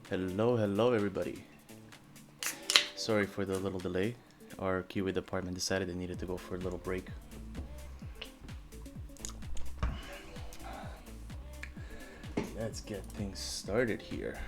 Hello everybody. Sorry for the little delay. Our QA department decided they needed to go for a little break. Let's get things started here.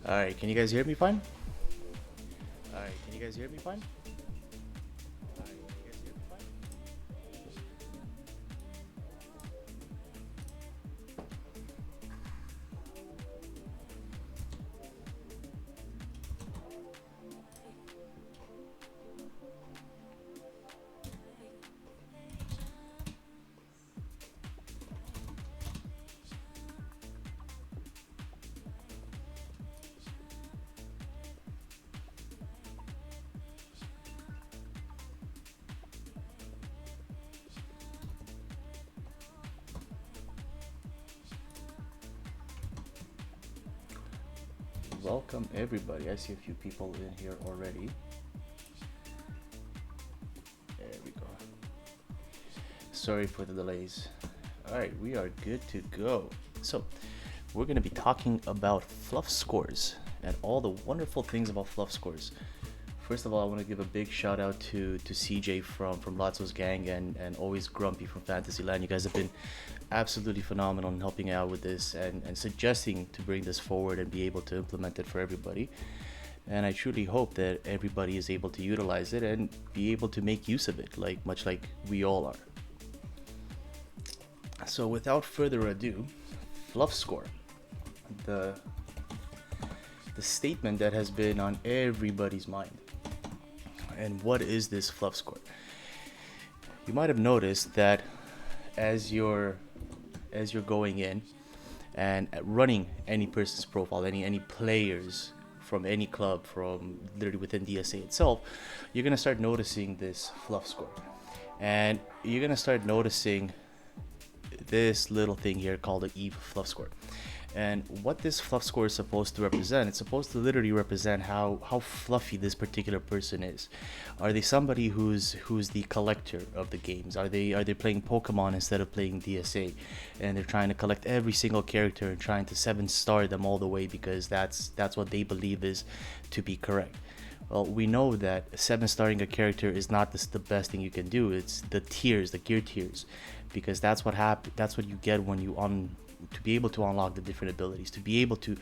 Alright, can you guys hear me fine? Alright, can you guys hear me fine? Welcome everybody. I see a few people in here already. There we go. Sorry for the delays. Alright, we are good to go. So, we're going to be talking about fluff scores and all the wonderful things about fluff scores. First of all, I want to give a big shout out to CJ from Lotso's gang and always Grumpy from Fantasyland. You guys have been absolutely phenomenal in helping out with this and suggesting to bring this forward and be able to implement it for everybody. And I truly hope that everybody is able to utilize it and be able to make use of it, much like we all are. So without further ado, fluff score. The statement that has been on everybody's mind. And what is this fluff score? You might have noticed that as you're going in and running any person's profile, any players from any club, from literally within DSA itself, you're gonna start noticing this fluff score, and you're gonna start noticing this little thing here called the EVE Fluff Score. And what this fluff score is supposed to represent, it's supposed to literally represent how fluffy this particular person is. Are they somebody who's the collector of the games? Are they playing Pokemon instead of playing DSA, and they're trying to collect every single character and trying to 7-star them all the way because that's what they believe is to be correct? Well, we know that 7-starring a character is not the best thing you can do. It's the tiers, the gear tiers, because that's what you get when you to be able to unlock the different abilities, to be able to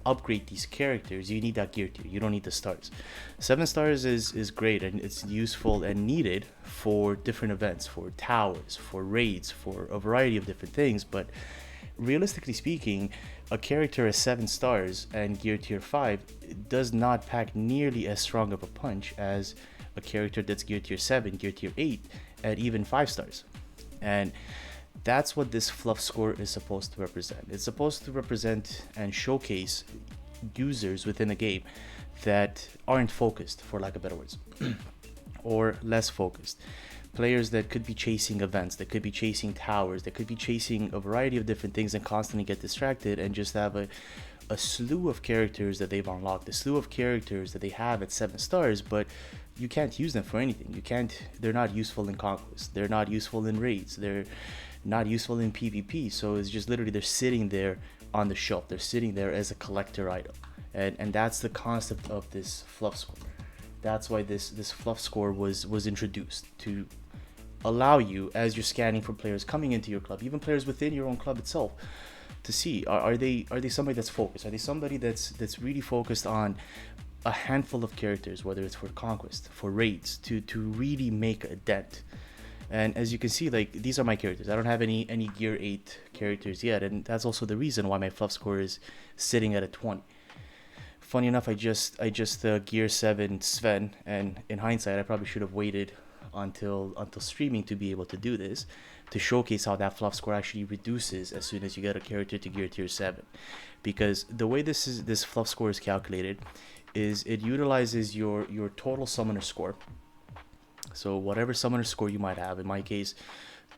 upgrade these characters. You need that gear tier. You don't need the stars. 7 stars is great, and it's useful and needed for different events, for towers, for raids, for a variety of different things. But realistically speaking, a character at 7 stars and gear tier 5 does not pack nearly as strong of a punch as a character that's gear tier 7, gear tier 8, at even 5 stars. And that's what this fluff score is supposed to represent. It's supposed to represent and showcase users within a game that aren't focused, for lack of better words, or less focused. Players that could be chasing events, that could be chasing towers, that could be chasing a variety of different things and constantly get distracted and just have a slew of characters that they've unlocked, a slew of characters that they have at 7 stars, but you can't use them for anything. They're not useful in conquest. They're not useful in raids. They're not useful in PvP. So it's just literally they're sitting there on the shelf. They're sitting there as a collector item. And that's the concept of this fluff score. That's why this fluff score was introduced, to allow you, as you're scanning for players coming into your club, even players within your own club itself, to see are they somebody that's focused? Are they somebody that's really focused on a handful of characters, whether it's for conquest, for raids, to really make a dent? And as you can see, like, these are my characters. I don't have any gear 8 characters yet, and that's also the reason why my fluff score is sitting at a 20. Funny enough, I just gear 7 Sven, and in hindsight I probably should have waited until streaming to be able to do this, to showcase how that fluff score actually reduces as soon as you get a character to gear tier 7. Because the way this fluff score is calculated is it utilizes your total summoner score. So whatever summoner score you might have, in my case,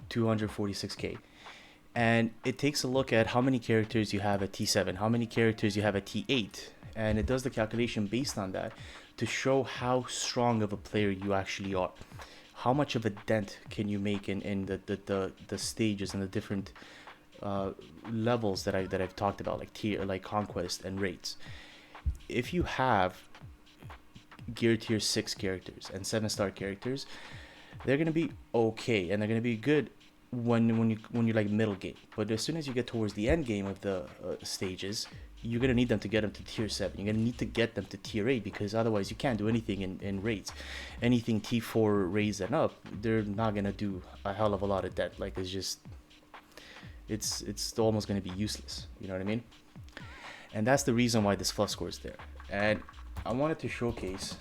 246k. And it takes a look at how many characters you have at T7, how many characters you have at T8, and it does the calculation based on that to show how strong of a player you actually are. How much of a dent can you make in the stages and the different levels that I've talked about, like tier, like conquest and raids. If you have gear tier 6 characters and 7-star characters, they're gonna be okay and they're gonna be good when you're like middle game. But as soon as you get towards the end game of the stages, you're gonna need them to get them to tier 7. You're gonna need to get them to tier 8, because otherwise you can't do anything in raids. Anything T4 raids and up, they're not gonna do a hell of a lot of that. Like, it's just it's almost gonna be useless. You know what I mean? And that's the reason why this fluff score is there. And I wanted to showcase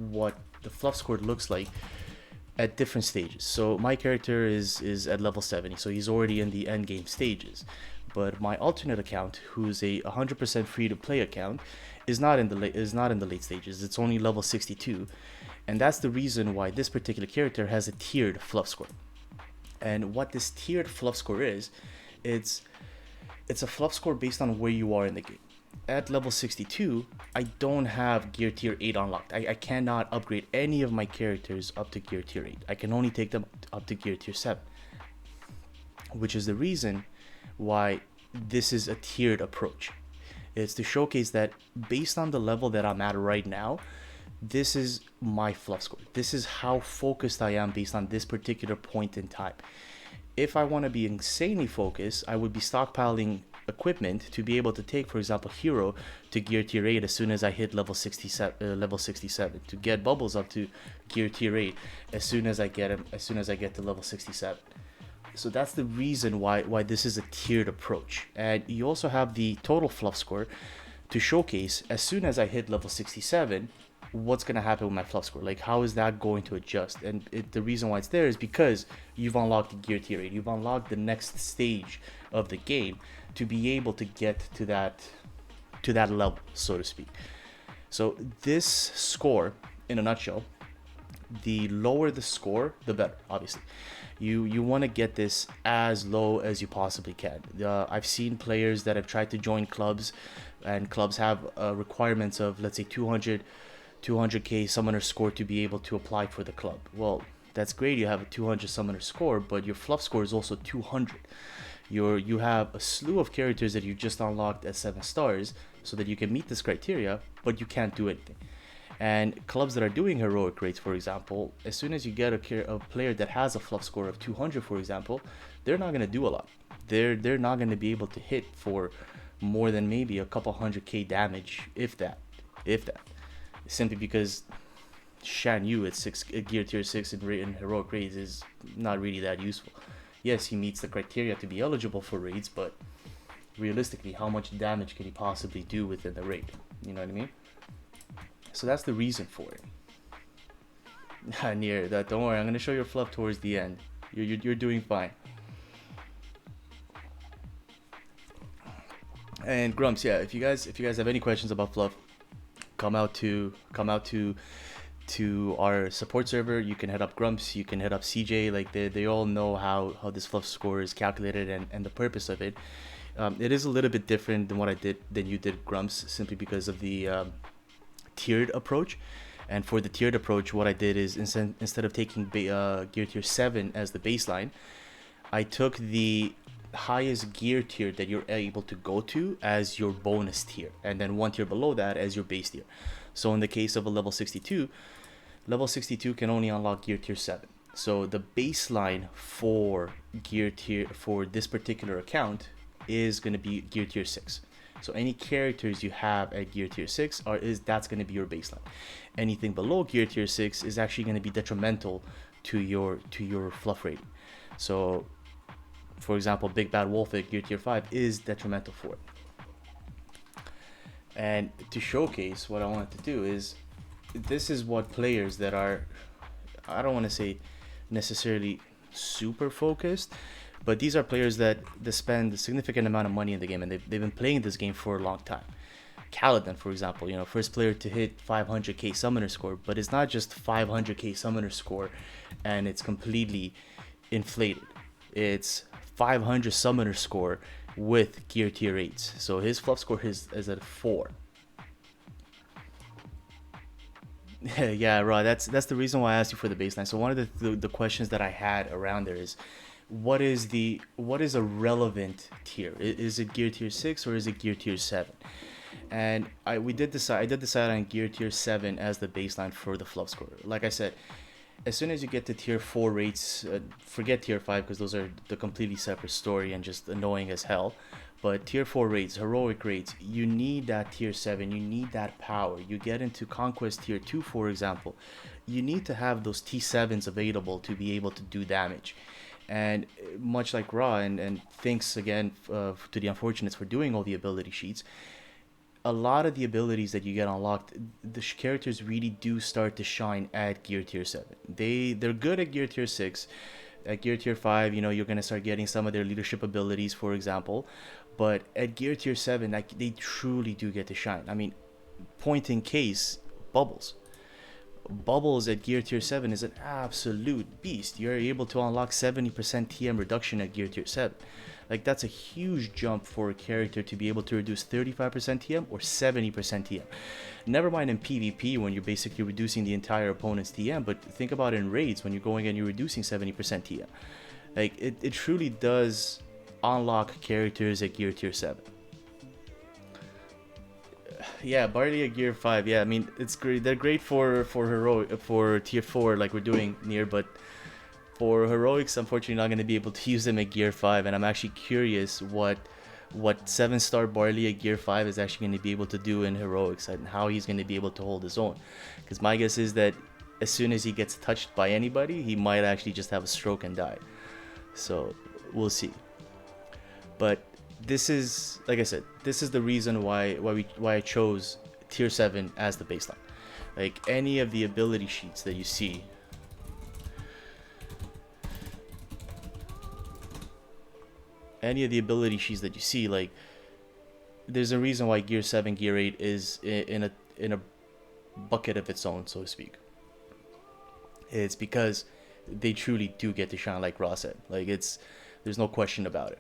what the fluff score looks like at different stages. So my character is at level 70, so he's already in the end game stages. But my alternate account, who's a 100% free to play account, is not in the late stages. It's only level 62, and that's the reason why this particular character has a tiered fluff score. And what this tiered fluff score is, it's a fluff score based on where you are in the game. At level 62, I don't have gear tier 8 unlocked. I cannot upgrade any of my characters up to gear tier 8. I can only take them up to gear tier 7. Which is the reason why this is a tiered approach. It's to showcase that based on the level that I'm at right now, this is my fluff score. This is how focused I am based on this particular point in time. If I want to be insanely focused, I would be stockpiling equipment to be able to take, for example, hero to gear tier 8 as soon as I hit level 67, to get bubbles up to gear tier 8 as soon as I get to level 67. So that's the reason why this is a tiered approach. And you also have the total fluff score to showcase as soon as I hit level 67 what's going to happen with my fluff score. Like, how is that going to adjust? And the reason why it's there is because you've unlocked the gear tier 8. You've unlocked the next stage of the game to be able to get to that level, so to speak. So this score, in a nutshell, the lower the score, the better, obviously. You want to get this as low as you possibly can. I've seen players that have tried to join clubs, and clubs have requirements of, let's say, 200k summoner score to be able to apply for the club. Well, that's great, you have a 200 summoner score, but your fluff score is also 200. You have a slew of characters that you just unlocked at 7 stars so that you can meet this criteria, but you can't do anything. And clubs that are doing heroic raids, for example, as soon as you get a player that has a fluff score of 200, for example, they're not going to do a lot. They're not going to be able to hit for more than maybe a couple 100k damage, if that. Simply because Shan Yu at gear tier 6 in heroic raids is not really that useful. Yes, he meets the criteria to be eligible for raids, but realistically, how much damage can he possibly do within the raid? You know what I mean? So that's the reason for it. Near that, don't worry, I'm gonna show your fluff towards the end. You're doing fine. And Grumps, yeah, if you guys have any questions about fluff, come out to our support server. You can hit up Grumps, you can hit up CJ. Like, they all know how this fluff score is calculated and the purpose of it. It is a little bit different than you did, Grumps, simply because of the tiered approach. And for the tiered approach, what I did is instead of taking gear tier 7 as the baseline, I took the highest gear tier that you're able to go to as your bonus tier, and then one tier below that as your base tier. So in the case of a level 62 can only unlock gear tier 7. So the baseline for gear tier for this particular account is going to be gear tier 6. So any characters you have at gear tier 6 that's going to be your baseline. Anything below gear tier 6 is actually going to be detrimental to your fluff rating. So for example, Big Bad Wolf at gear tier 5 is detrimental for it. And to showcase what I wanted to do is, this is what players that are, I don't want to say necessarily super focused, but these are players that spend a significant amount of money in the game, and they've been playing this game for a long time, Kaladin, for example, first player to hit 500k summoner score, but it's not just 500k summoner score and it's completely inflated. It's 500 summoner score with gear tier 8s. So his fluff score is at 4. Yeah, right. That's the reason why I asked you for the baseline. So one of the questions that I had around there is, what is a relevant tier? Is it gear tier 6 or is it gear tier 7? And I did decide on gear tier 7 as the baseline for the fluff score. Like I said, as soon as you get to tier 4 rates, forget tier 5 because those are the completely separate story and just annoying as hell. But tier 4 rates, heroic rates, you need that tier 7, you need that power. You get into conquest tier 2, for example, you need to have those T7s available to be able to do damage. And much like Raw, and thanks again to the Unfortunates for doing all the ability sheets, a lot of the abilities that you get unlocked, the characters really do start to shine at gear tier 7. They're good at gear tier 6. At gear tier 5, you're going to start getting some of their leadership abilities, for example. But at gear tier 7, like, they truly do get to shine. I mean, point in case, Bubbles. Bubbles at gear tier 7 is an absolute beast. You're able to unlock 70% TM reduction at gear tier 7. Like, that's a huge jump for a character to be able to reduce 35% TM or 70% TM. Never mind in PvP when you're basically reducing the entire opponent's TM, but think about it in raids when you're going and you're reducing 70% TM. Like, it truly does unlock characters at gear tier 7. Yeah, Barley at gear 5. Yeah, I mean, it's great. They're great for heroic, for tier 4 like we're doing near, but for heroics, unfortunately, not going to be able to use them at gear 5, and I'm actually curious what 7-star Barley at gear 5 is actually going to be able to do in heroics and how he's going to be able to hold his own. Because my guess is that as soon as he gets touched by anybody, he might actually just have a stroke and die. So we'll see. But this is, like I said, this is the reason why I chose tier 7 as the baseline. Like, any of the ability sheets that you see, like, there's a reason why gear 7, gear 8 is in a bucket of its own, so to speak. It's because they truly do get to shine, like Ross said. Like, there's no question about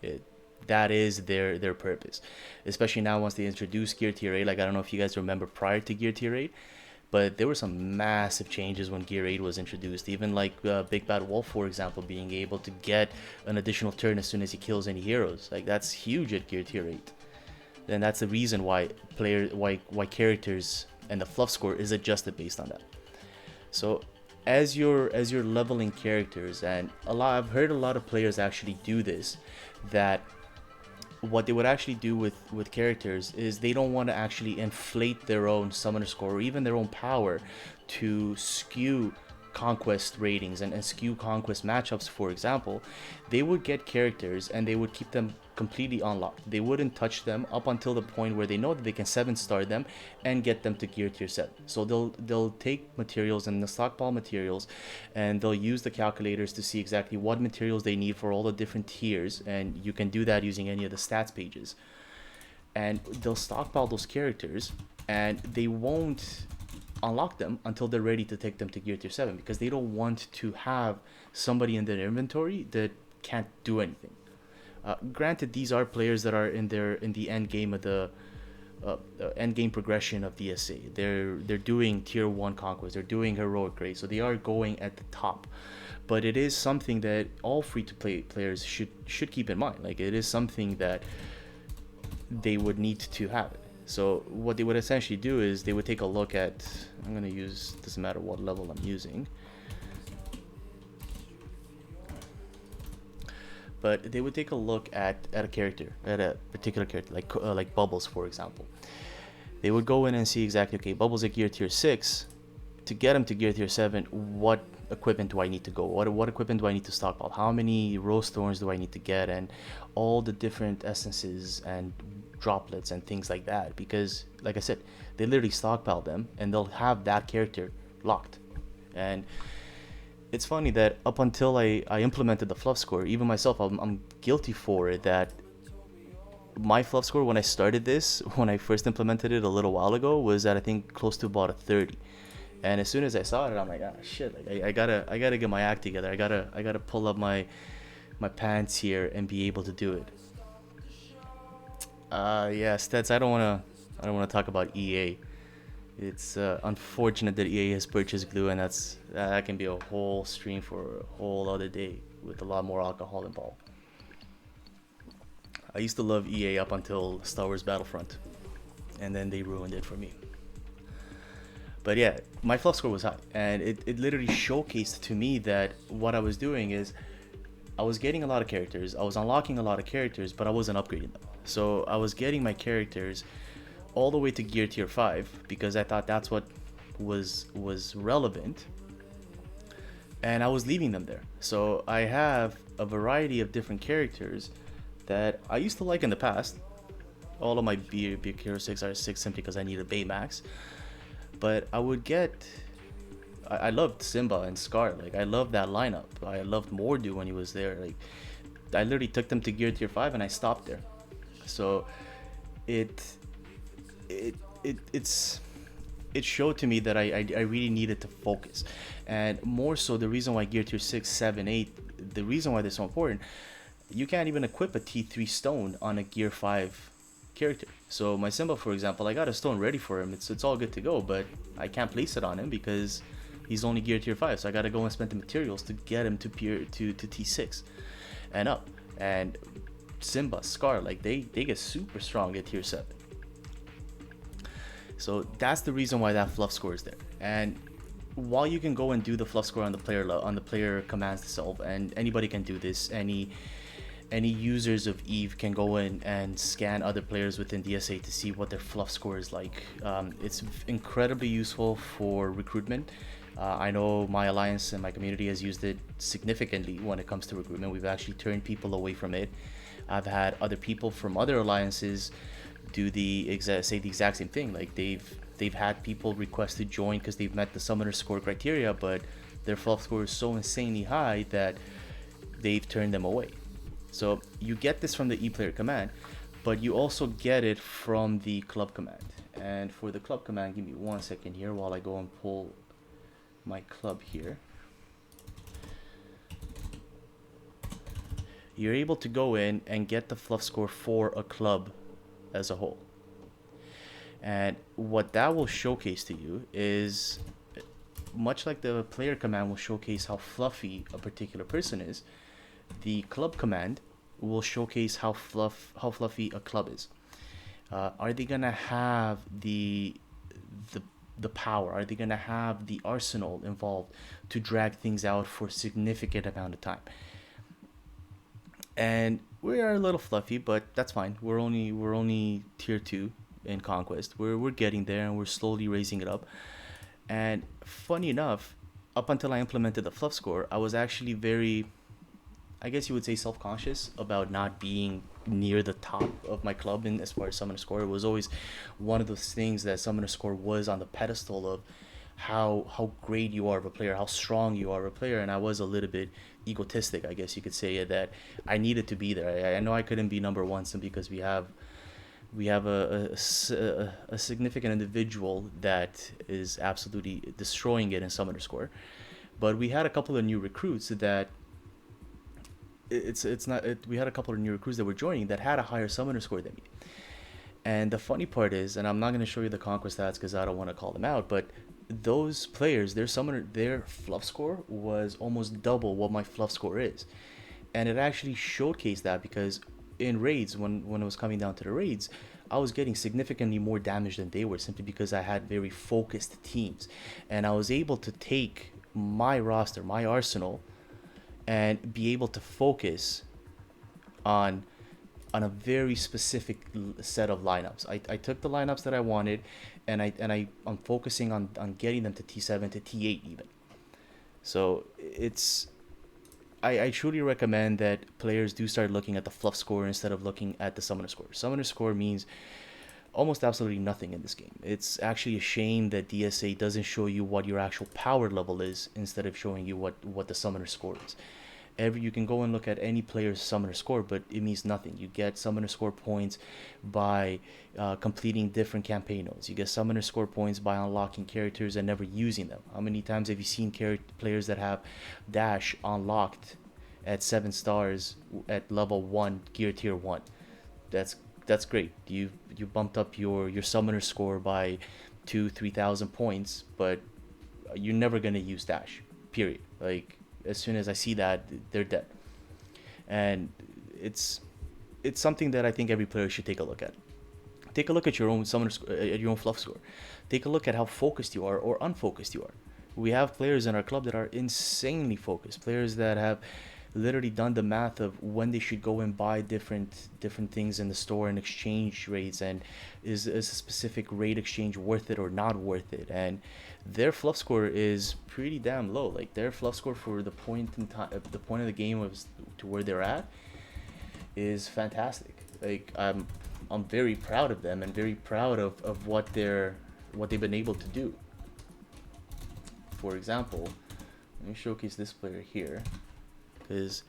it. That is their purpose, especially now once they introduce gear tier 8. Like, I don't know if you guys remember prior to gear tier 8, but there were some massive changes when gear 8 was introduced. Even like Big Bad Wolf, for example, being able to get an additional turn as soon as he kills any heroes. Like, that's huge at gear tier 8. And that's the reason why characters and the fluff score is adjusted based on that. So as you're leveling characters, and I've heard a lot of players actually do this, that what they would actually do with characters is they don't want to actually inflate their own summoner score or even their own power to skew conquest ratings and skew conquest matchups. For example, they would get characters and they would keep them completely unlocked. They wouldn't touch them up until the point where they know that they can 7-star them and get them to gear tier 7. So they'll take materials and the stockpile materials, and they'll use the calculators to see exactly what materials they need for all the different tiers, and you can do that using any of the stats pages. And they'll stockpile those characters, and they won't unlock them until they're ready to take them to gear tier 7, because they don't want to have somebody in their inventory that can't do anything. Granted, these are players that are in the end game of the end game progression of DSA. They're doing tier 1 conquest, they're doing heroic grade, so they are going at the top. But it is something that all free-to-play players should keep in mind. Like, it is something that they would need to have it. So what they would essentially do is they would take a look at, I'm going to use, doesn't matter what level I'm using, but they would take a look at a character, at a particular character, like Bubbles, for example. They would go in and see exactly, okay, Bubbles at gear tier 6, to get him to gear tier 7, what equipment do I need to go? What equipment do I need to stockpile? How many rose thorns do I need to get? And all the different essences and droplets and things like that, because like I said, they literally stockpile them and they'll have that character locked. And it's funny that up until I implemented the fluff score, even myself, I'm guilty for it, that my fluff score when I started this, when I first implemented it a little while ago, was at I think close to about a 30. And as soon as I saw it, I'm like, ah, shit! Like I gotta get my act together. I gotta pull up my pants here and be able to do it. Yeah, stats. I don't wanna talk about EA. It's unfortunate that EA has purchased Glue, and that can be a whole stream for a whole other day with a lot more alcohol involved. I used to love EA up until Star Wars Battlefront, and then they ruined it for me. But yeah, my fluff score was high, and it literally showcased to me that what I was doing is I was getting a lot of characters, I was unlocking a lot of characters, but I wasn't upgrading them. So I was getting my characters all the way to gear tier 5 because I thought that's what was relevant, and I was leaving them there. So I have a variety of different characters that I used to like in the past. All of my B Hero 6 are 6 simply because I need a Baymax. But I would get... I loved Simba and Scar. Like, I loved that lineup. I loved Mordu when he was there. Like, I literally took them to gear tier 5 and I stopped there. So it's it showed to me that I really needed to focus. And more so, the reason why gear tier 6, 7, 8, the reason why they're so important, you can't even equip a T3 stone on a gear 5 character. So my Simba, for example, I got a stone ready for him. It's all good to go, but I can't place it on him because he's only gear tier 5. So I got to go and spend the materials to get him to T6 and up. And Simba, Scar, like they get super strong at tier 7. So that's the reason why that fluff score is there. And while you can go and do the fluff score on the player commands itself, and anybody can do this, any users of EVE can go in and scan other players within DSA to see what their fluff score is like. It's incredibly useful for recruitment. I know my alliance and my community has used it significantly when it comes to recruitment. We've actually turned people away from it. I've had other people from other alliances do the exact same thing. Like they've had people request to join because they've met the summoner score criteria, but their fluff score is so insanely high that they've turned them away. So you get this from the ePlayer command, but you also get it from the club command. And for the club command, give me 1 second here while I go and pull my club here. You're able to go in and get the fluff score for a club as a whole. And what that will showcase to you is, much like the player command will showcase how fluffy a particular person is, the club command will showcase how fluffy a club is. Are they gonna have the power? Are they gonna have the arsenal involved to drag things out for a significant amount of time? And we are a little fluffy, but that's fine. We're only tier 2 in Conquest. We're getting there, and we're slowly raising it up. And funny enough, up until I implemented the fluff score, I was actually very, I guess you would say, self-conscious about not being near the top of my club in as far as summoner score. It was always one of those things that summoner score was on the pedestal of how great you are of a player, how strong you are of a player. And I was a little bit egotistic, I guess you could say, that I needed to be there. I know I couldn't be number one simply because we have a significant individual that is absolutely destroying it in summoner score. But we had a couple of new recruits that we had a couple of new recruits that were joining that had a higher summoner score than me. And the funny part is, and I'm not going to show you the conquest stats because I don't want to call them out, but those players, their fluff score was almost double what my fluff score is. And it actually showcased that because in raids, when it was coming down to the raids, I was getting significantly more damage than they were, simply because I had very focused teams. And I was able to take my roster, my arsenal, and be able to focus on a very specific set of lineups. I took the lineups that I wanted, and I'm focusing on getting them to T7 to T8 even. So I truly recommend that players do start looking at the fluff score instead of looking at the summoner score. Summoner score means almost absolutely nothing in this game. It's actually a shame that DSA doesn't show you what your actual power level is instead of showing you what the summoner score is. You can go and look at any player's summoner score, but it means nothing. You get summoner score points by completing different campaign nodes. You get summoner score points by unlocking characters and never using them. How many times have you seen players that have dash unlocked at 7 stars at level 1 gear tier 1? that's that's great. You bumped up your summoner score by 2-3,000 points, but you're never gonna use dash. Period. Like, as soon as I see that, they're dead. And it's it's something that I think every player should take a look at. Take a look at your own at your own fluff score. Take a look at how focused you are or unfocused you are. We have players in our club that are insanely focused. Players that have literally done the math of when they should go and buy different things in the store and exchange rates, and is a specific rate exchange worth it or not worth it, and their fluff score is pretty damn low. Like, their fluff score for the point in time, the point of the game was to where they're at, is fantastic. Like, I'm very proud of them and very proud of what they've been able to do. For example, let me showcase this player here, because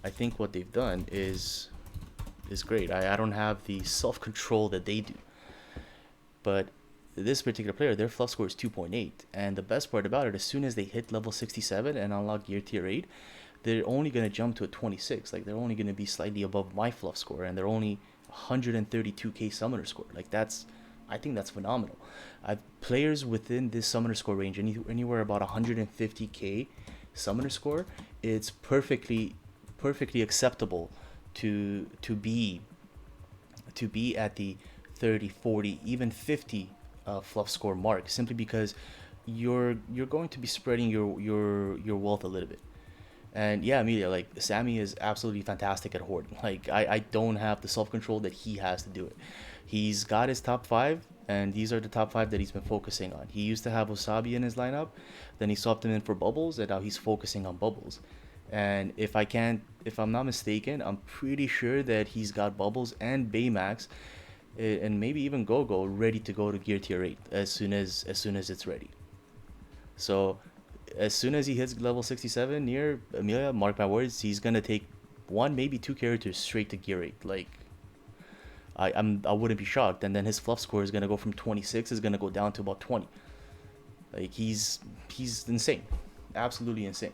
I think what they've done is great. I don't have the self-control that they do, but this particular player, their fluff score is 2.8, and the best part about it, as soon as they hit level 67 and unlock gear tier 8, they're only going to jump to a 26. Like, they're only going to be slightly above my fluff score, and they're only 132k summoner score. Like, I think that's phenomenal. I've players within this summoner score range, anywhere about 150k summoner score, it's perfectly acceptable to be at the 30, 40, even 50 fluff score mark, simply because you're going to be spreading your wealth a little bit. And yeah, Amelia, like, Sammy is absolutely fantastic at hoarding. Like, I don't have the self-control that he has to do it. He's got his top 5, and these are the top 5 that he's been focusing on. He used to have Wasabi in his lineup, then he swapped him in for Bubbles, and now he's focusing on Bubbles. And if I'm not mistaken, I'm pretty sure that he's got Bubbles and Baymax, and maybe even Go-Go ready to go to gear tier 8 as soon as it's ready. So as soon as he hits level 67 near Amelia, mark my words, he's gonna take 1, maybe 2 characters straight to gear 8. Like, I wouldn't be shocked. And then his fluff score is gonna go from 26, is gonna go down to about 20. Like, he's insane, absolutely insane.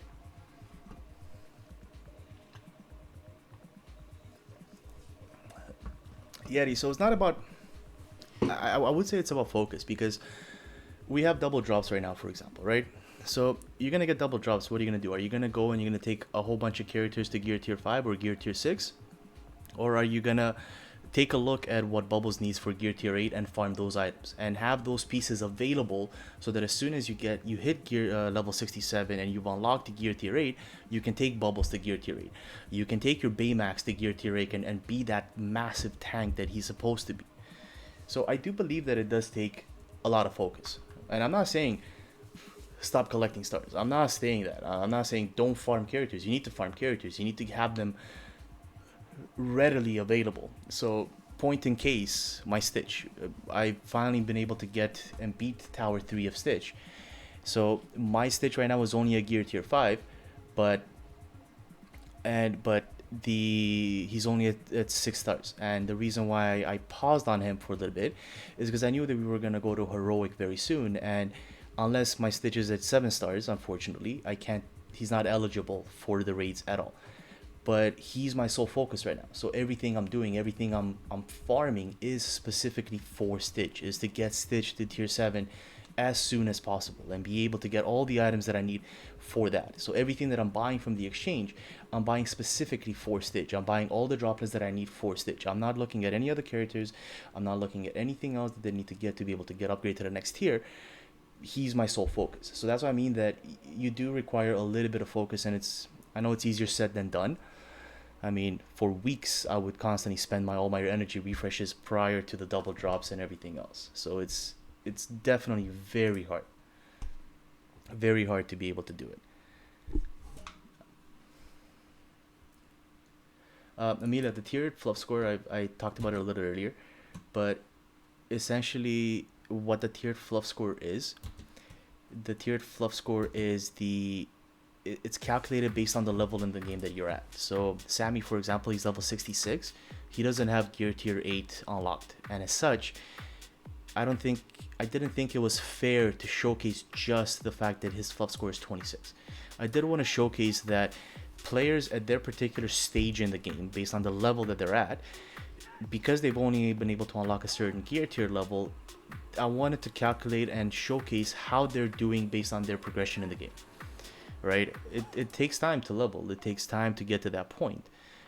Yeah, so it's not about. I would say it's about focus, because we have double drops right now, for example, right? So you're gonna get double drops. What are you gonna do? Are you gonna go and you're gonna take a whole bunch of characters to gear tier 5 or gear tier 6, or are you gonna take a look at what Bubbles needs for gear tier 8 and farm those items and have those pieces available, so that as soon as you hit gear level 67 and you've unlocked the gear tier 8, you can take Bubbles to gear tier 8. You can take your Baymax to gear tier 8 and be that massive tank that he's supposed to be. So I do believe that it does take a lot of focus. And I'm not saying stop collecting stars. I'm not saying that. I'm not saying don't farm characters. You need to farm characters. You need to have them readily available. So, point in case, my Stitch. I've finally been able to get and beat Tower 3 of Stitch. So my Stitch right now is only a gear tier 5, but he's only at 6 stars. And the reason why I paused on him for a little bit is because I knew that we were gonna go to heroic very soon, and unless my Stitch is at 7 stars, unfortunately, he's not eligible for the raids at all. But he's my sole focus right now. So everything I'm doing, everything I'm farming is specifically for Stitch, is to get Stitch to tier 7 as soon as possible and be able to get all the items that I need for that. So everything that I'm buying from the exchange, I'm buying specifically for Stitch. I'm buying all the droplets that I need for Stitch. I'm not looking at any other characters. I'm not looking at anything else that they need to get to be able to get upgrade to the next tier. He's my sole focus. So that's what I mean, that you do require a little bit of focus, and I know it's easier said than done. I mean, for weeks I would constantly spend all my energy refreshes prior to the double drops and everything else. So it's definitely very hard to be able to do it. Amelia, the tiered fluff score, I talked about it a little earlier, but essentially what the tiered fluff score is the it's calculated based on the level in the game that you're at. So Sammy, for example, he's level 66. He doesn't have gear tier 8 unlocked, and as such, I didn't think it was fair to showcase just the fact that his fluff score is 26. I did want to showcase that players at their particular stage in the game, based on the level that they're at, because they've only been able to unlock a certain gear tier level, I wanted to calculate and showcase how they're doing based on their progression in the game. Right? It takes time to level. It takes time to get to that point.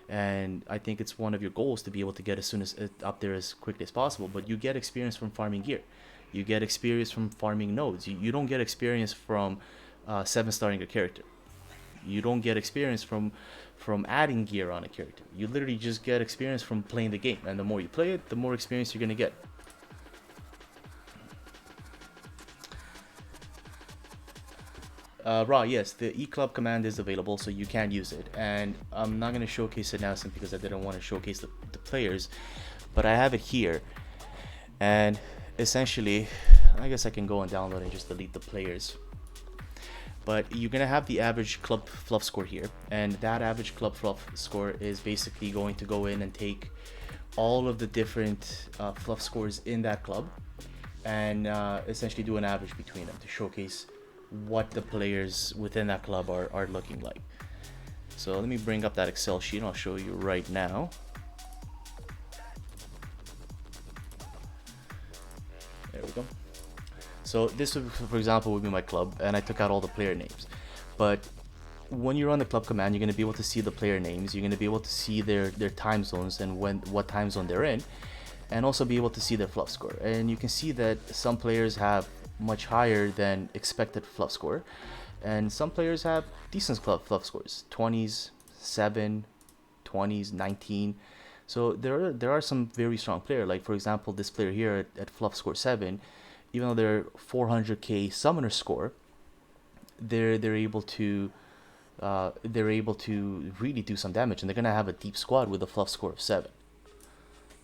And I think it's one of your goals to be able to get as soon as up there as quickly as possible. But you get experience from farming gear. You get experience from farming nodes. You don't get experience from 7-starring a character. You don't get experience from adding gear on a character. You literally just get experience from playing the game. And the more you play it, the more experience you're going to get. Raw, yes, the E-Club command is available, so you can use it. And I'm not going to showcase it now simply because I didn't want to showcase the players. But I have it here. And essentially, I guess I can go and download and just delete the players. But you're going to have the average club fluff score here. And that average club fluff score is basically going to go in and take all of the different fluff scores in that club. And essentially do an average between them to showcase what the players within that club are looking like. So let me bring up that Excel sheet and I'll show you right now. There we go. So this would, for example, would be my club, and I took out all the player names. But when you're on the club command, you're going to be able to see the player names. You're going to be able to see their time zones and what time zone they're in, and also be able to see their fluff score. And you can see that some players have much higher than expected fluff score, and some players have decent fluff scores, 20s, 7, 20s, 19. So there are some very strong players, like for example this player here at fluff score 7, even though they're 400k summoner score, they're able to really do some damage, and they're gonna have a deep squad with a fluff score of 7.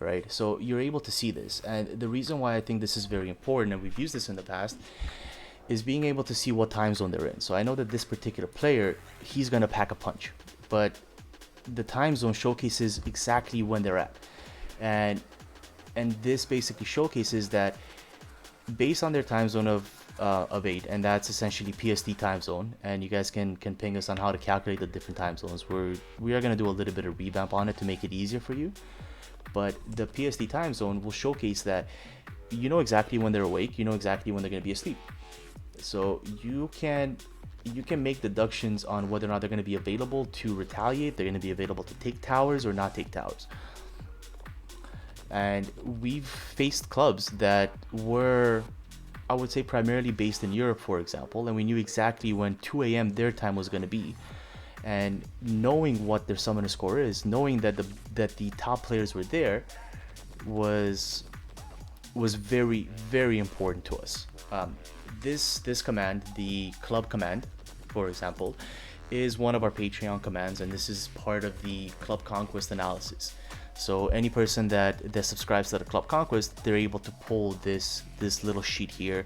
Right, so you're able to see this, and the reason why I think this is very important, and we've used this in the past, is being able to see what time zone they're in. So I know that this particular player, he's gonna pack a punch, but the time zone showcases exactly when they're at, and this basically showcases that based on their time zone of 8, and that's essentially PST time zone, and you guys can ping us on how to calculate the different time zones. We are gonna do a little bit of revamp on it to make it easier for you. But the PST time zone will showcase that you know exactly when they're awake, you know exactly when they're going to be asleep. So you can make deductions on whether or not they're going to be available to retaliate, they're going to be available to take towers or not take towers. And we've faced clubs that were, I would say, primarily based in Europe, for example, and we knew exactly when 2 a.m. their time was going to be. And knowing what their summoner score is, knowing that the top players were there, was very, very important to us. This command, the club command, for example, is one of our Patreon commands, and this is part of the Club Conquest analysis. So any person that subscribes to the Club Conquest, they're able to pull this little sheet here,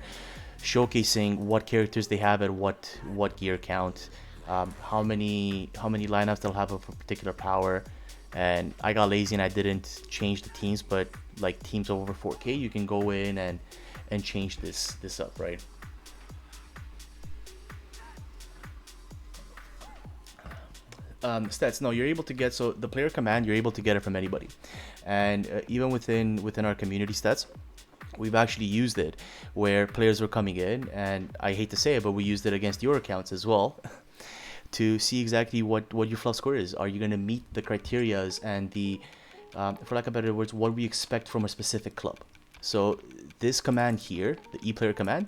showcasing what characters they have at what gear count. How many lineups they'll have of a particular power. And I got lazy and I didn't change the teams, but like teams over 4k, you can go in and change this up, right? Stats, no, you're able to get, so the player command, you're able to get it from anybody, and even within our community stats, we've actually used it where players were coming in, and I hate to say it, but we used it against your accounts as well. To see exactly what your fluff score is. Are you going to meet the criterias and the, for lack of better words, what we expect from a specific club? So this command here, the ePlayer command,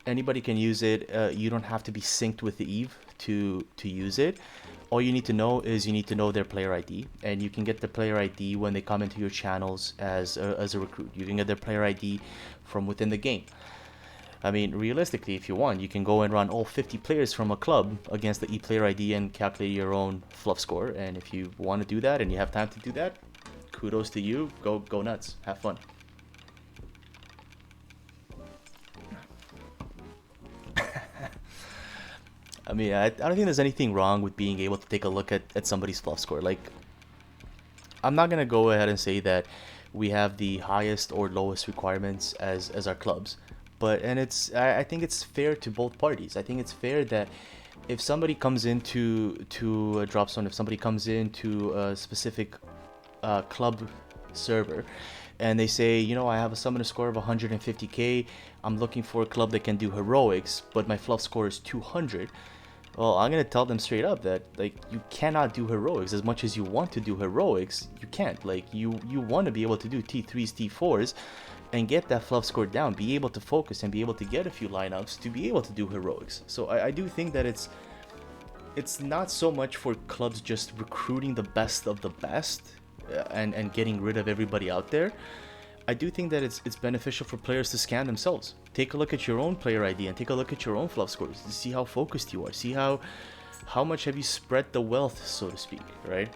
anybody can use it. You don't have to be synced with the EVE to use it. All you need to know is you need to know their player ID, and you can get the player ID when they come into your channels as a recruit. You can get their player ID from within the game. I mean, realistically, if you want, you can go and run all 50 players from a club against the ePlayer ID and calculate your own fluff score. And if you want to do that and you have time to do that, kudos to you. Go nuts. Have fun. I mean, I don't think there's anything wrong with being able to take a look at somebody's fluff score. Like, I'm not gonna go ahead and say that we have the highest or lowest requirements as our clubs, but and I think it's fair to both parties. I think it's fair that if somebody comes into a drop zone, if somebody comes into a specific club server, and they say, you know, I have a summoner score of 150k, I'm looking for a club that can do heroics, but my fluff score is 200. Well, I'm gonna tell them straight up that, like, you cannot do heroics. As much as you want to do heroics, you can't. Like, you want to be able to do T3s, T4s, and get that fluff score down, be able to focus and be able to get a few lineups to be able to do heroics. So I do think that it's not so much for clubs just recruiting the best of the best and getting rid of everybody out there. I do think that it's beneficial for players to scan themselves. Take a look at your own player ID and take a look at your own fluff scores to see how focused you are. See how much have you spread the wealth, so to speak, right?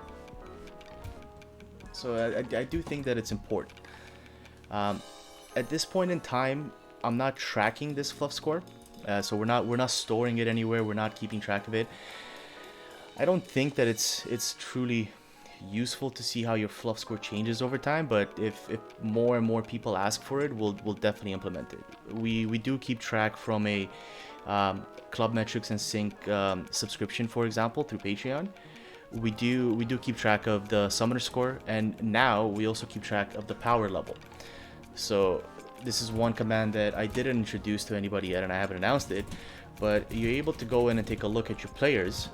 So I do think that it's important. At this point in time, I'm not tracking this fluff score, so we're not storing it anywhere. We're not keeping track of it. I don't think that it's truly useful to see how your fluff score changes over time, but if more and more people ask for it, we'll definitely implement it. We do keep track from a club metrics and sync subscription, for example, through Patreon. We do keep track of the summoner score, and now we also keep track of the power level. So this is one command that I didn't introduce to anybody yet, and I haven't announced it, but you're able to go in and take a look at your players,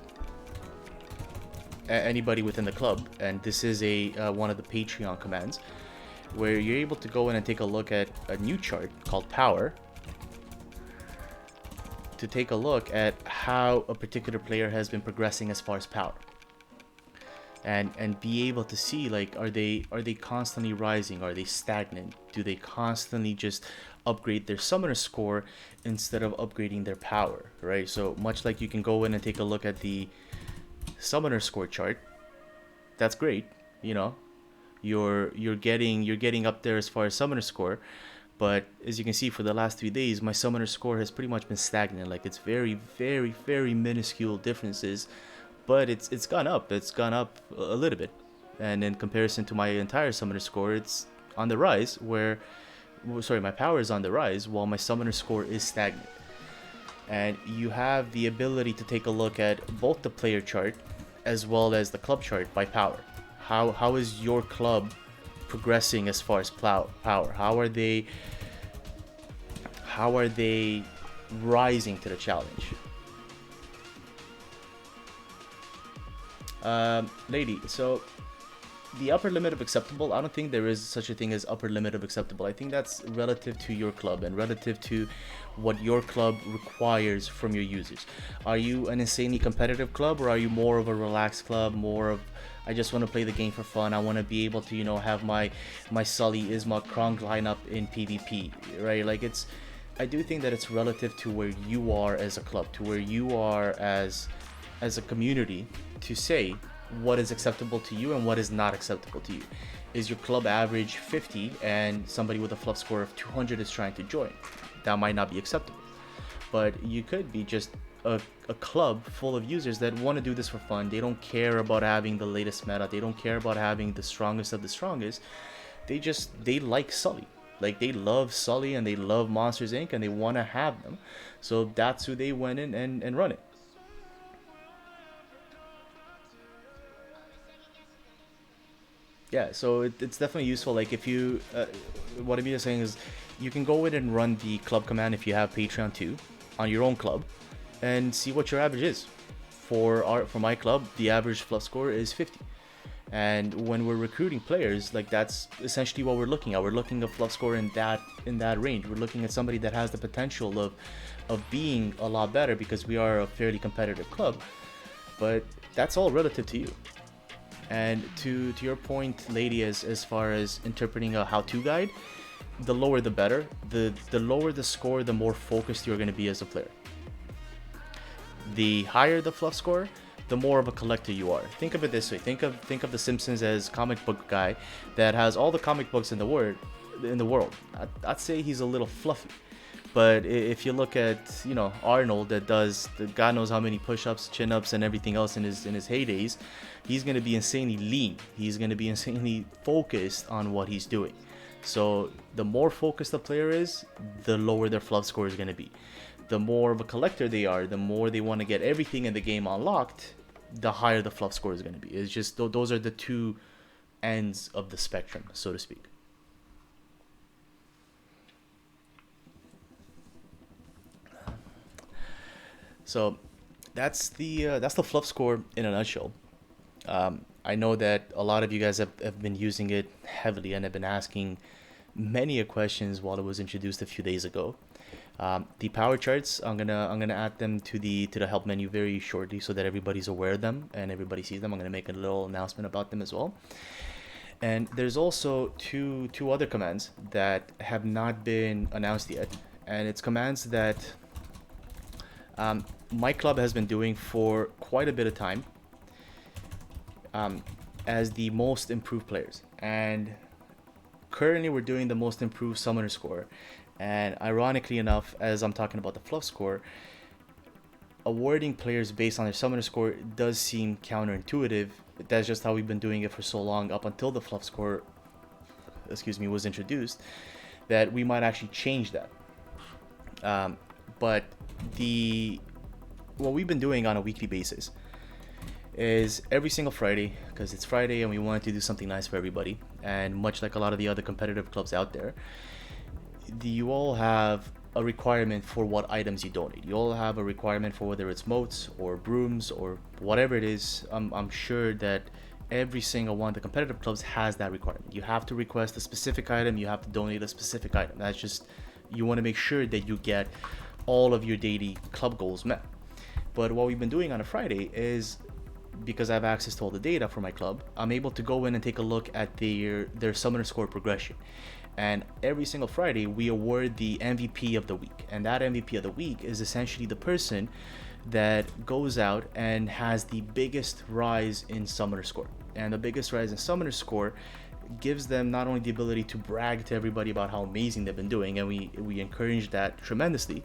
anybody within the club, and this is a one of the Patreon commands where you're able to go in and take a look at a new chart called power to take a look at how a particular player has been progressing as far as power, and be able to see, like, are they constantly rising, are they stagnant, do they constantly just upgrade their summoner score instead of upgrading their power, right? So much like you can go in and take a look at the summoner score chart, that's great, you know, you're getting up there as far as summoner score, but as you can see, for the last 3 days my summoner score has pretty much been stagnant. Like, it's very, very, very minuscule differences, but it's gone up a little bit, and in comparison to my entire summoner score, it's on the rise, my power is on the rise while my summoner score is stagnant. And you have the ability to take a look at both the player chart as well as the club chart by power. How is your club progressing as far as power? How are they rising to the challenge? Lady, so the upper limit of acceptable, I don't think there is such a thing as upper limit of acceptable. I think that's relative to your club and relative to what your club requires from your users. Are you an insanely competitive club, or are you more of a relaxed club, more of, I just want to play the game for fun, I want to be able to, you know, have my Sully, Isma, Krong lineup in PvP, right? Like, I do think that it's relative to where you are as a club, to where you are as a community, to say what is acceptable to you and what is not acceptable to you. Is your club average 50 and somebody with a fluff score of 200 is trying to join? That might not be acceptable. But you could be just a club full of users that want to do this for fun. They don't care about having the latest meta. They don't care about having the strongest of the strongest. They like Sully. Like, they love Sully and they love Monsters Inc. and they want to have them. So that's who they went in and run it. Yeah, so it's definitely useful. Like, if you, what I'm saying is, you can go in and run the club command if you have Patreon too, on your own club, and see what your average is. For my club, the average fluff score is 50, and when we're recruiting players, like, that's essentially what we're looking at. We're looking at fluff score in that range. We're looking at somebody that has the potential of being a lot better, because we are a fairly competitive club. But that's all relative to you. And to your point, lady, as far as interpreting a how-to guide, the lower the better. The lower the score, the more focused you're going to be as a player. The higher the fluff score, the more of a collector you are. Think of it this way. Think of the Simpsons as comic book guy that has all the comic books in the world. I'd say he's a little fluffy. But if you look at, you know, Arnold, that does God knows how many push-ups, chin-ups, and everything else in his heydays, he's going to be insanely lean. He's going to be insanely focused on what he's doing. So the more focused the player is, the lower their fluff score is going to be. The more of a collector they are, the more they want to get everything in the game unlocked, the higher the fluff score is going to be. It's just those are the two ends of the spectrum, so to speak. So that's the fluff score in a nutshell. I know that a lot of you guys have been using it heavily and have been asking many questions while it was introduced a few days ago. The power charts, I'm gonna add them to the help menu very shortly so that everybody's aware of them and everybody sees them. I'm gonna make a little announcement about them as well. And there's also two other commands that have not been announced yet, and it's commands that my club has been doing for quite a bit of time as the most improved players. And currently we're doing the most improved summoner score. And ironically enough, as I'm talking about the fluff score, awarding players based on their summoner score does seem counterintuitive. That's just how we've been doing it for so long, up until the fluff score, was introduced, that we might actually change that. But what we've been doing on a weekly basis is every single Friday, because it's Friday and we wanted to do something nice for everybody, and much like a lot of the other competitive clubs out there, you all have a requirement for what items you donate. You all have a requirement for whether it's moats or brooms or whatever it is. I'm sure that every single one of the competitive clubs has that requirement. You have to request a specific item, you have to donate a specific item. That's just, you want to make sure that you get all of your daily club goals met. But what we've been doing on a Friday is, because I have access to all the data for my club, I'm able to go in and take a look at their summoner score progression. And every single Friday we award the MVP of the week, and that MVP of the week is essentially the person that goes out and has the biggest rise in summoner score. And the biggest rise in summoner score gives them not only the ability to brag to everybody about how amazing they've been doing, and we encourage that tremendously,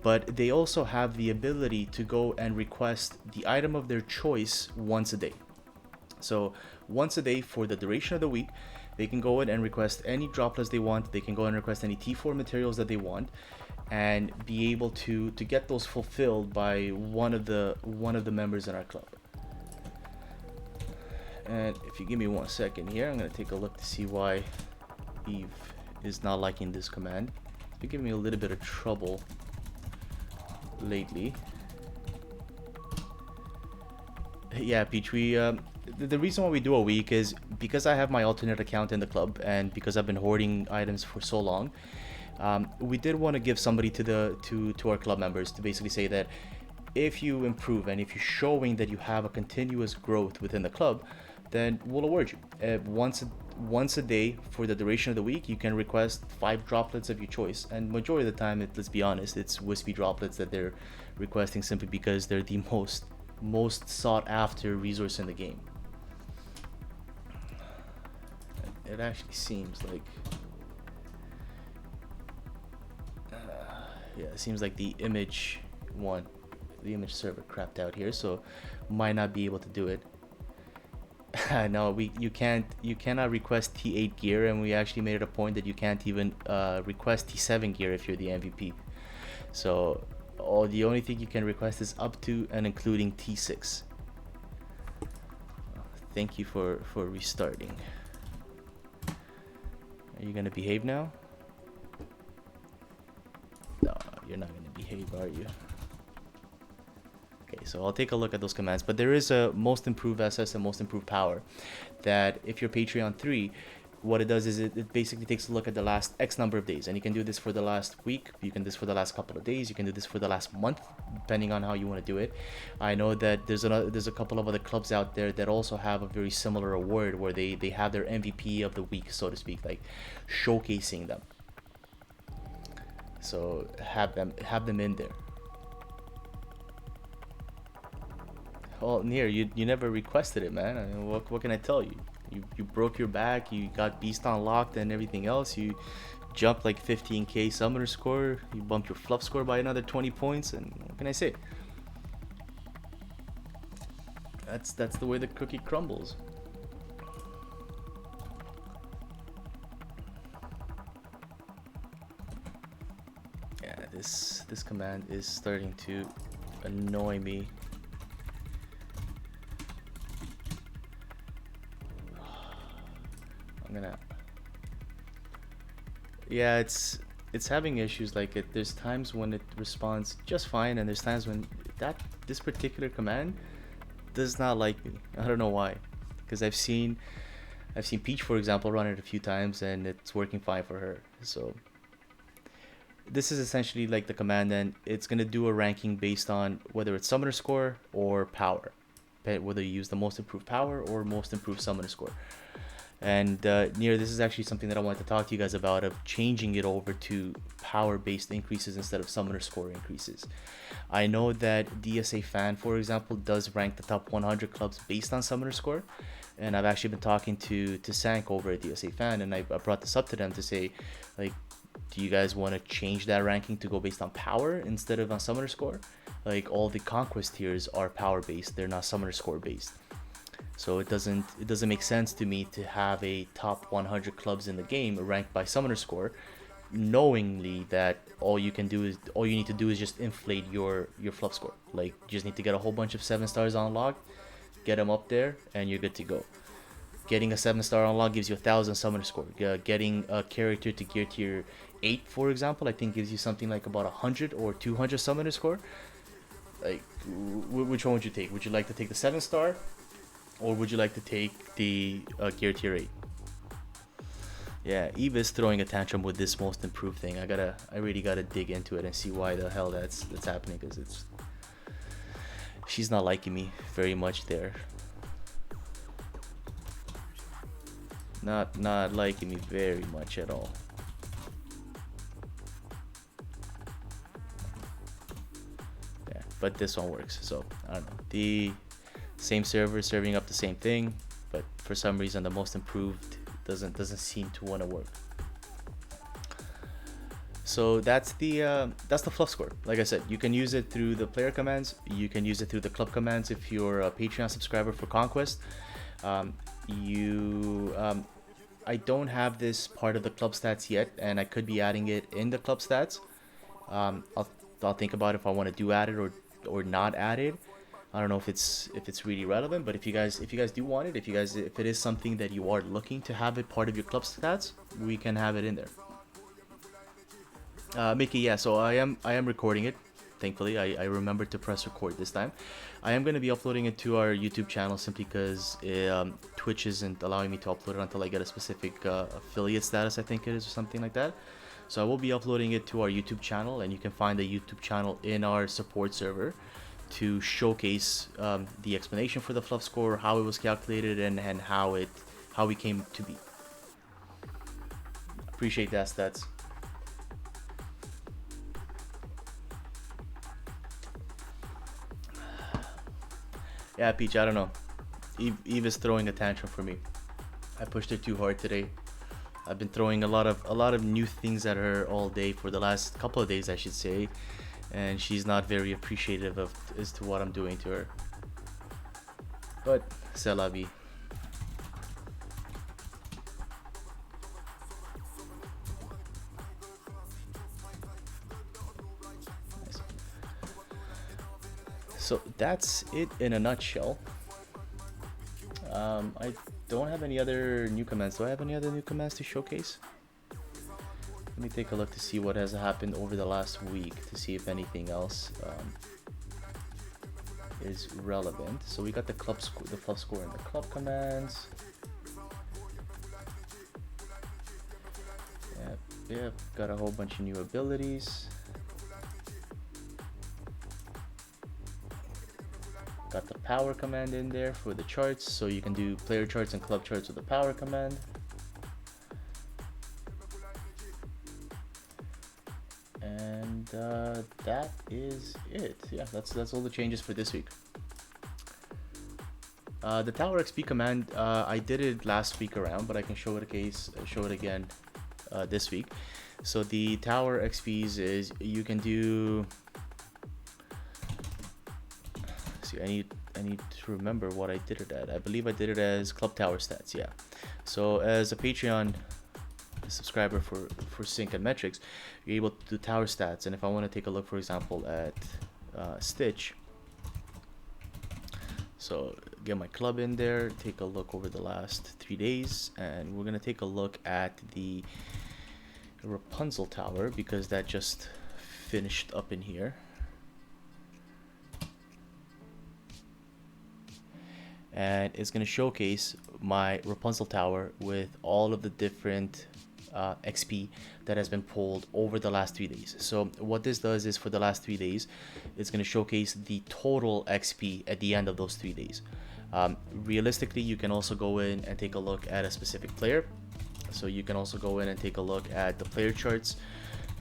but they also have the ability to go and request the item of their choice once a day. So once a day for the duration of the week, they can go in and request any droplets they want. They can go and request any T4 materials that they want, and be able to get those fulfilled by one of the members in our club. And if you give me 1 second here, I'm gonna take a look to see why EVE is not liking this command. It's been giving me a little bit of trouble lately. Yeah, Peach, the reason why we do a week is because I have my alternate account in the club, and because I've been hoarding items for so long. We did want to give somebody to our club members to basically say that if you improve and if you're showing that you have a continuous growth within the club, then we'll award you once a day for the duration of the week. You can request 5 droplets of your choice, and majority of the time, let's be honest, it's wispy droplets that they're requesting simply because they're the most sought after resource in the game. It actually seems like yeah, it seems like the image server crapped out here, so might not be able to do it. No, you cannot request T8 gear, and we actually made it a point that you can't even request T7 gear if you're the MVP. So the only thing you can request is up to and including T6. Thank you for restarting. Are you gonna behave now? No, you're not gonna behave, are you? Okay, so I'll take a look at those commands, but there is a most improved SS and most improved power that if you're Patreon 3, what it does is it basically takes a look at the last X number of days, and you can do this for the last week, you can do this for the last couple of days, you can do this for the last month, depending on how you want to do it. I know that there's a couple of other clubs out there that also have a very similar award where they have their MVP of the week, so to speak, like showcasing them. So have them in there. Well, Nier, you never requested it, man. I mean, what can I tell you? You broke your back, you got Beast unlocked and everything else. You jump like 15k summoner score, you bump your fluff score by another 20 points, and what can I say? That's the way the cookie crumbles. Yeah, this command is starting to annoy me. I'm gonna. Yeah, it's having issues like it. There's times when it responds just fine, and there's times when this particular command does not like me. I don't know why, because I've seen Peach, for example, run it a few times and it's working fine for her. So this is essentially like the command, and it's gonna do a ranking based on whether it's summoner score or power, whether you use the most improved power or most improved summoner score. And this is actually something that I wanted to talk to you guys about, of changing it over to power-based increases instead of summoner score increases. I know that DSA Fan, for example, does rank the top 100 clubs based on summoner score, and I've actually been talking to Sank over at DSA Fan, and I brought this up to them to say, like, do you guys want to change that ranking to go based on power instead of on summoner score? Like, all the conquest tiers are power-based; they're not summoner score based. So it doesn't make sense to me to have a top 100 clubs in the game ranked by summoner score, knowingly that all you need to do is just inflate your fluff score. Like, you just need to get a whole bunch of 7-stars unlocked, get them up there, and you're good to go. Getting a 7-star unlock gives you 1,000 summoner score. Getting a character to gear tier 8, for example, I think gives you something like about 100 or 200 summoner score. Like, which one would you take? Would you like to take the 7-star? Or would you like to take the gear tier 8? Yeah, EVE is throwing a tantrum with this most improved thing. I really gotta dig into it and see why the hell that's happening, because she's not liking me very much there. Not liking me very much at all. Yeah, but this one works, so I don't know. The same server serving up the same thing, but for some reason the most improved doesn't seem to want to work. So that's the fluff score. Like I said, you can use it through the player commands, you can use it through the club commands if you're a Patreon subscriber for Conquest. I don't have this part of the club stats yet, and I could be adding it in the club stats. I'll think about if I want to do add it or not add it. I don't know if it's really relevant, but if you guys do want it, if it is something that you are looking to have it part of your club stats, we can have it in there. Mickey, yeah, so I am recording it. Thankfully, I remembered to press record this time. I am going to be uploading it to our YouTube channel simply because Twitch isn't allowing me to upload it until I get a specific affiliate status, I think it is, or something like that. So I will be uploading it to our YouTube channel, and you can find the YouTube channel in our support server to showcase the explanation for the fluff score, how it was calculated, and how we came to be. Appreciate that, stats. Yeah, Peach, I don't know. Eve is throwing a tantrum for me. I pushed her too hard today. I've been throwing a lot of new things at her all day, for the last couple of days, I should say, and she's not very appreciative as to what I'm doing to her. But c'est la vie. Nice. So that's it in a nutshell. I don't have any other new commands. Do I have any other new commands to showcase? Let me take a look to see what has happened over the last week, to see if anything else is relevant. So we got the fluff score and the club commands. Yep, got a whole bunch of new abilities. Got the power command in there for the charts, so you can do player charts and club charts with the power command. And that is it. Yeah, that's all the changes for this week. The tower XP command, I did it last week around, but I can show it again this week. So the tower XPs is you can do. See, I need to remember what I did it at. I believe I did it as club tower stats. Yeah. So as a Patreon subscriber for sync and metrics, you're able to do tower stats. And if I want to take a look, for example, at Stitch, so get my club in there, take a look over the last 3 days, and we're gonna take a look at the Rapunzel tower because that just finished up in here. And it's going to showcase my Rapunzel tower with all of the different XP that has been pulled over the last 3 days. So what this does is for the last 3 days, it's going to showcase the total XP at the end of those 3 days. Realistically, you can also go in and take a look at a specific player. So you can also go in and take a look at the player charts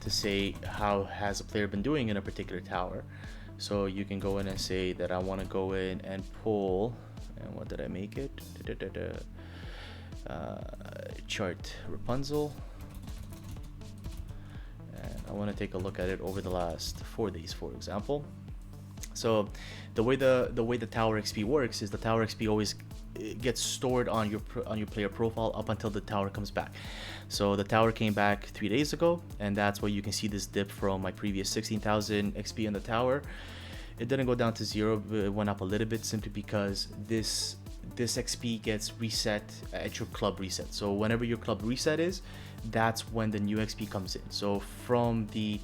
to say how has a player been doing in a particular tower. So you can go in and say that I want to go in and pull, and what did I make it? Chart Rapunzel, and I want to take a look at it over the last 4 days, for example. So the way the tower XP works is the tower XP always gets stored on your player profile up until the tower comes back. So the tower came back 3 days ago, and that's where you can see this dip from my previous 16,000 XP in the tower. It didn't go down to 0, but it went up a little bit simply because this XP gets reset at your club reset. So whenever your club reset is, that's when the new XP comes in. So from the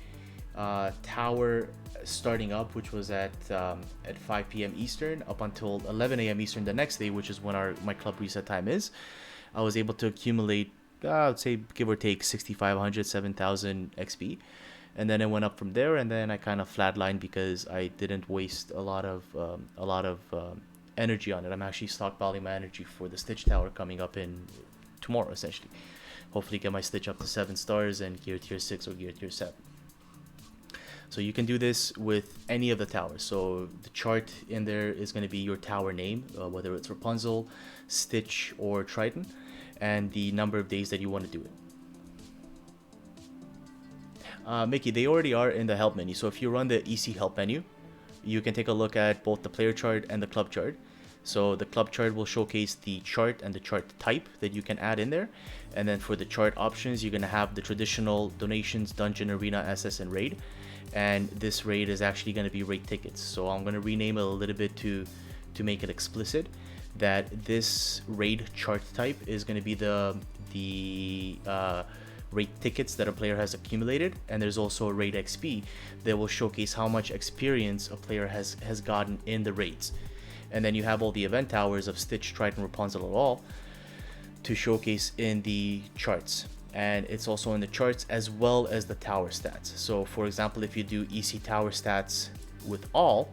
tower starting up, which was at 5 p.m. Eastern, up until 11 a.m. Eastern the next day, which is when my club reset time is, I was able to accumulate, I would say, give or take 6,500, 7,000 XP. And then it went up from there, and then I kind of flatlined because I didn't waste a lot of energy on it. I'm actually stockpiling my energy for the Stitch Tower coming up in tomorrow, essentially. Hopefully get my Stitch up to 7 stars and gear tier 6 or gear tier 7. So you can do this with any of the towers. So the chart in there is going to be your tower name, whether it's Rapunzel, Stitch, or Triton, and the number of days that you want to do it. Mickey, they already are in the help menu. So if you run the EC help menu, you can take a look at both the player chart and the club chart. So the club chart will showcase the chart and the chart type that you can add in there. And then for the chart options, you're going to have the traditional donations, dungeon, arena, SS, and raid. And this raid is actually going to be raid tickets. So I'm going to rename it a little bit to make it explicit that this raid chart type is going to be the raid tickets that a player has accumulated, and there's also a raid XP that will showcase how much experience a player has gotten in the raids. And then you have all the event towers of Stitch, Triton, Rapunzel, and all to showcase in the charts. And it's also in the charts as well as the tower stats. So for example, if you do EC tower stats with all,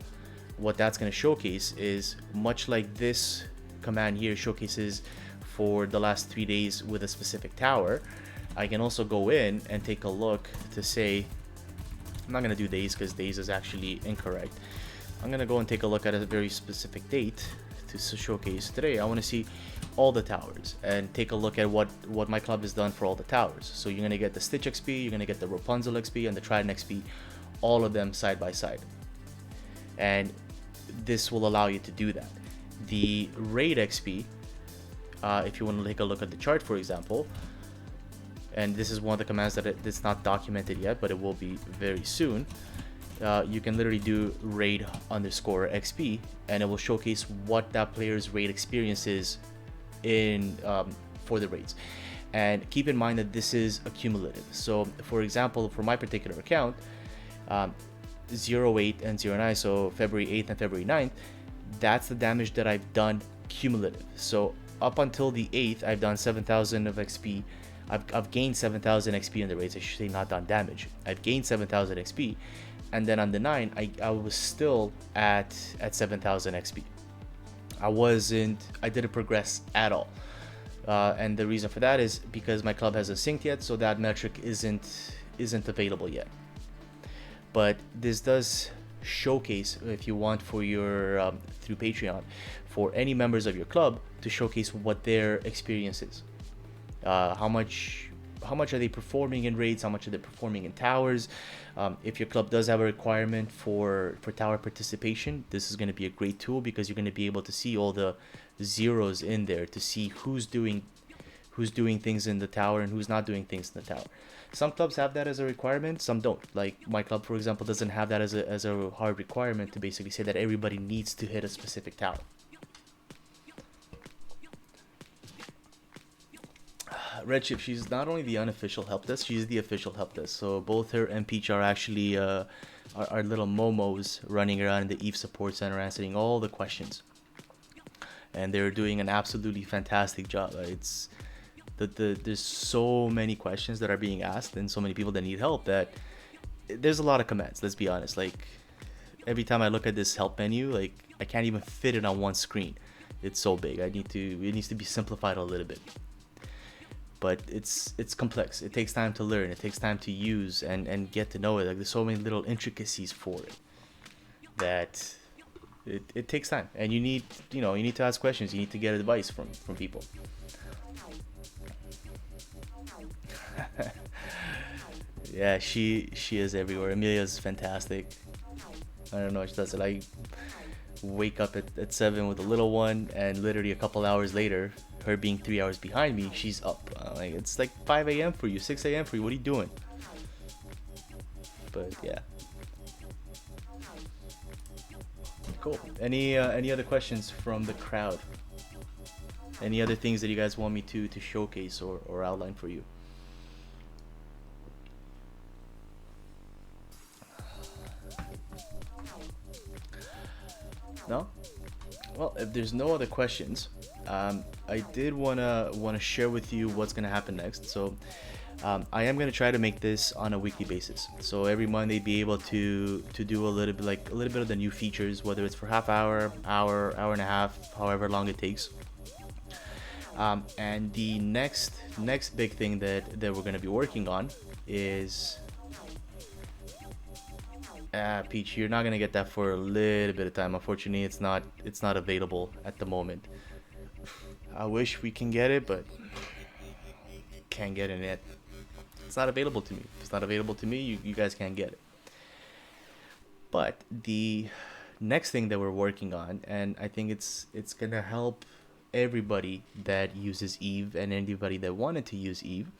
what that's going to showcase is much like this command here showcases for the last 3 days with a specific tower. I can also go in and take a look to say, I'm not going to do days because days is actually incorrect. I'm going to go and take a look at a very specific date to showcase today. I want to see all the towers and take a look at what my club has done for all the towers. So you're going to get the Stitch XP, you're going to get the Rapunzel XP and the Trident XP, all of them side by side. And this will allow you to do that. The raid XP, if you want to take a look at the chart, for example, and this is one of the commands that's not documented yet, but it will be very soon. You can literally do raid underscore XP, and it will showcase what that player's raid experience is in for the raids. And keep in mind that this is accumulative. So for example, for my particular account, 08 and 09, so February 8th and February 9th, that's the damage that I've done cumulative. So up until the 8th, I've done 7,000 of XP. I've gained 7,000 XP in the raids. I should say not done damage. I've gained 7,000 XP, and then on the 9, I was still at 7,000 XP. I didn't progress at all, and the reason for that is because my club hasn't synced yet, so that metric isn't available yet. But this does showcase, if you want, for your through Patreon, for any members of your club to showcase what their experience is. How much how much are they performing in raids, how much are they performing in towers. If your club does have a requirement for tower participation, this is going to be a great tool, because you're going to be able to see all the zeros in there to see who's doing things in the tower and who's not doing things in the tower. Some clubs have that as a requirement, some don't. Like my club, for example, doesn't have that as a hard requirement to basically say that everybody needs to hit a specific tower. Redshift, she's not only the unofficial help desk, she's the official help desk. So both her and Peach are actually are little momos running around in the EVE support center answering all the questions, and they're doing an absolutely fantastic job. It's there's so many questions that are being asked and so many people that need help that there's a lot of commands. Let's be honest. Like every time I look at this help menu, like I can't even fit it on one screen. It's so big. It needs to be simplified a little bit. But it's complex. It takes time to learn. It takes time to use and get to know it. Like there's so many little intricacies for it that it takes time. And you need to ask questions. You need to get advice from people. Yeah, she is everywhere. Amelia's fantastic. I don't know, she does it. I wake up at 7 with a little one, and literally a couple hours later, her being 3 hours behind me, she's up. Like it's like 5 a.m. for you, 6 a.m. for you. What are you doing? But yeah, cool. Any other questions from the crowd? Any other things that you guys want me to showcase or outline for you? No? Well, if there's no other questions, I did wanna share with you what's gonna happen next. So I am gonna try to make this on a weekly basis. So every Monday, be able to do a little bit of the new features, whether it's for half hour, hour and a half, however long it takes. And the next big thing that we're gonna be working on is Peach, you're not gonna get that for a little bit of time. Unfortunately, it's not available at the moment. I wish we can get it, but can't get it yet. It's not available to me. If it's not available to me, you guys can't get it. But the next thing that we're working on, and I think it's gonna help everybody that uses EVE and anybody that wanted to use EVE,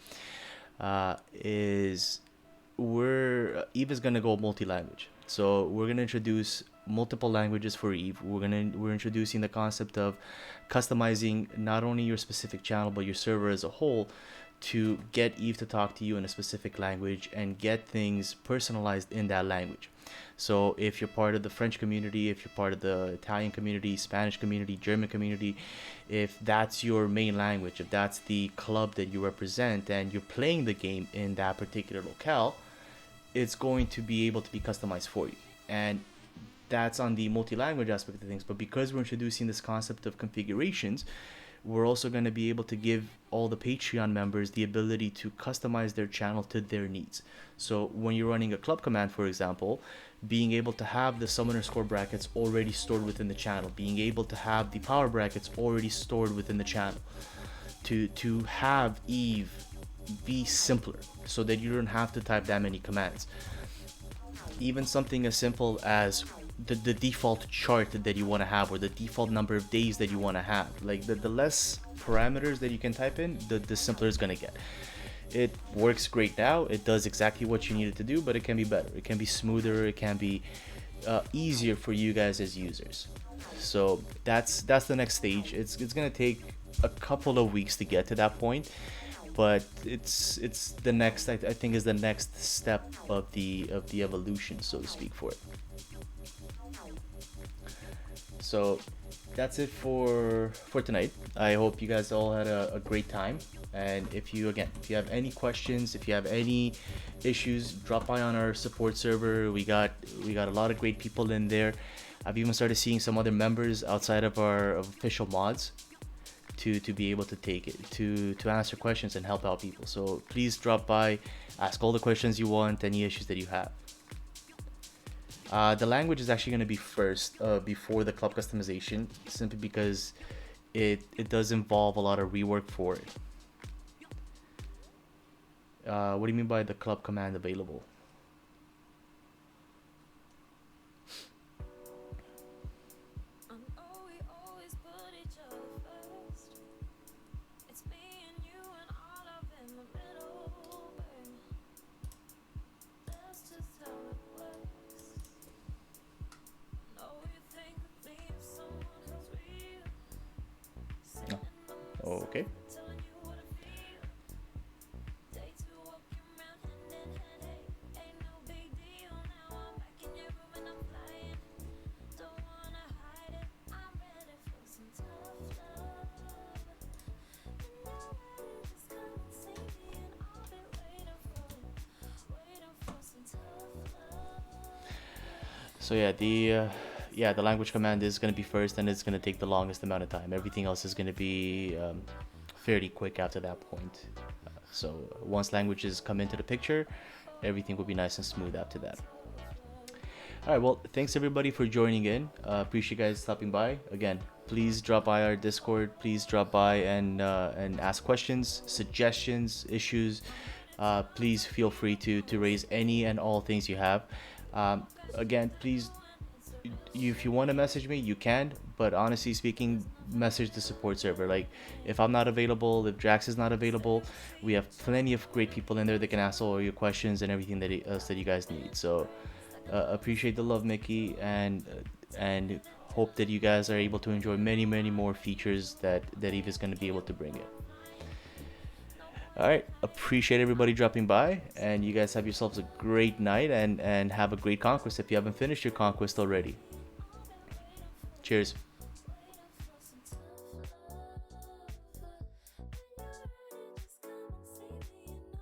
is EVE is gonna go multi-language. So we're gonna introduce multiple languages for EVE. We're introducing the concept of customizing not only your specific channel but your server as a whole to get EVE to talk to you in a specific language and get things personalized in that language. So if you're part of the French community, if you're part of the Italian community, Spanish community, German community, if that's your main language, if that's the club that you represent and you're playing the game in that particular locale, it's going to be able to be customized for you. And that's on the multi-language aspect of things. But because we're introducing this concept of configurations, we're also going to be able to give all the Patreon members the ability to customize their channel to their needs. So when you're running a club command, for example, being able to have the summoner score brackets already stored within the channel, being able to have the power brackets already stored within the channel, to have EVE be simpler so that you don't have to type that many commands. Even something as simple as the default chart that you want to have, or the default number of days that you want to have. Like the less parameters that you can type in, the simpler it's going to get. It works great now. It does exactly what you need it to do, but it can be better. It can be smoother. It can be easier for you guys as users. So that's the next stage. It's going to take a couple of weeks to get to that point, but it's the next, I think, is the next step of the evolution, so to speak, for it. So that's it for tonight. I hope you guys all had a great time. And if you have any questions, if you have any issues, drop by on our support server. We got a lot of great people in there. I've even started seeing some other members outside of our official mods to be able to take it, to answer questions and help out people. So please drop by, ask all the questions you want, any issues that you have. The language is actually going to be first before the club customization, simply because it does involve a lot of rework for it. What do you mean by the club command available? Oh, okay. So yeah, the language command is going to be first, and it's going to take the longest amount of time. Everything else is going to be fairly quick after that point. So once languages come into the picture, everything will be nice and smooth after that. All right, well, thanks everybody for joining in. Appreciate you guys stopping by. Again, please drop by our Discord. Please drop by and ask questions, suggestions, issues. Please feel free to raise any and all things you have. Again, please, if you want to message me, you can. But honestly speaking, message the support server. Like, if I'm not available, if Drax is not available, we have plenty of great people in there that can answer all your questions and everything else that you guys need. So appreciate the love, Mickey, and hope that you guys are able to enjoy many more features that EVE is going to be able to bring in. All right, appreciate everybody dropping by, and you guys have yourselves a great night, and have a great conquest if you haven't finished your conquest already. Cheers.